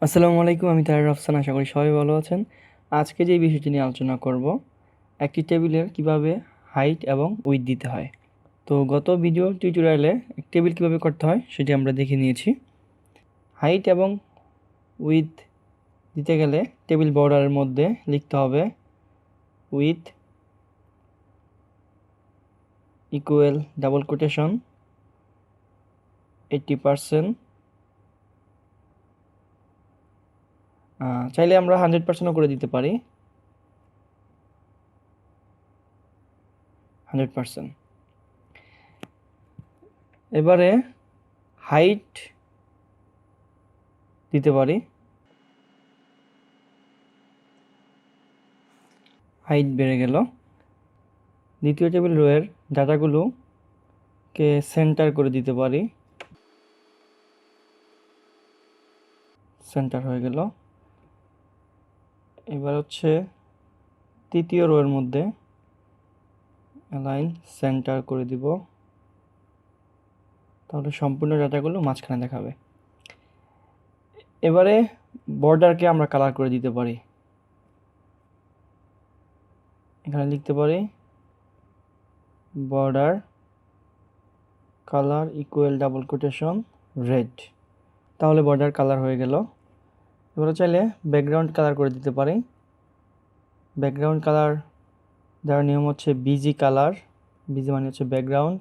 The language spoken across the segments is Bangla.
আসসালামু আলাইকুম, আমি তাহের.Rafsan। আশা করি সবাই ভালো আছেন। আজকে যে বিষয়টি নিয়ে আলোচনা করব, একটি টেবিলের কিভাবে হাইট এবং উইডথ দিতে হয়। তো গত ভিডিও টিউটোরিয়ালে টেবিল কিভাবে করতে হয় সেটি আমরা দেখে নিয়েছি। হাইট এবং উইডথ দিতে গেলে টেবিল বর্ডারের মধ্যে লিখতে হবে উইথ ইকুয়াল ডাবল কোটেশন 80%। চাইলে আমরা 100%ও করে দিতে পারি। 100%। এবারে হাইট দিতে পারি। হাইট বেড়ে গেল। দ্বিতীয় টেবিল রোয়ের ডাটাগুলোকে সেন্টার করে দিতে পারি। সেন্টার হয়ে গেল। এবার হচ্ছে তৃতীয় রোয়ের মধ্যে অ্যালাইন সেন্টার করে দিব, তাহলে সম্পূর্ণ ডাটাগুলো মাঝখানে দেখাবে। এবারে বর্ডারকে আমরা কালার করে দিতে পারি। এখানে লিখতে পারি border colour equal double quotation red, তাহলে বর্ডার কালার হয়ে গেল। এবারে চাইলে ব্যাকগ্রাউন্ড কালার করে দিতে পারি। ব্যাকগ্রাউন্ড কালার দেওয়ার নিয়ম হচ্ছে বিজি কালার। বিজি মানে হচ্ছে ব্যাকগ্রাউন্ড।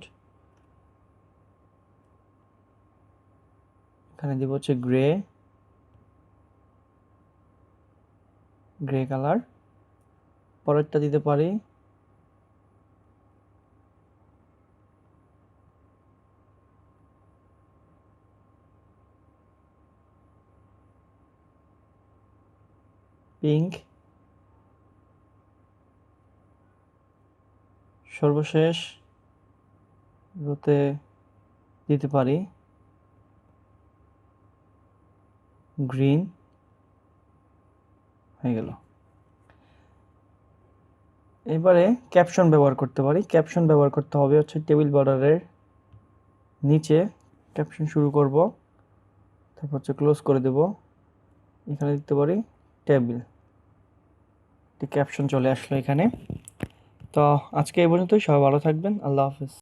এখানে দিব হচ্ছে গ্রে কালার। পরেরটা দিতে পারি পিঙ্ক। সর্বশেষ রোতে দিতে পারি গ্রিন। হয়ে গেল। এবারে ক্যাপশন ব্যবহার করতে পারি। ক্যাপশন ব্যবহার করতে হবে হচ্ছে টেবিল বর্ডারের নিচে ক্যাপশন শুরু করব, তারপর হচ্ছে ক্লোজ করে দেব। এখানে লিখতে পারি টেবিল। ক্যাপশন চলে আসলো এখানে। তো আজকে এই পর্যন্তই। সবাই ভালো থাকবেন। আল্লাহ হাফেজ।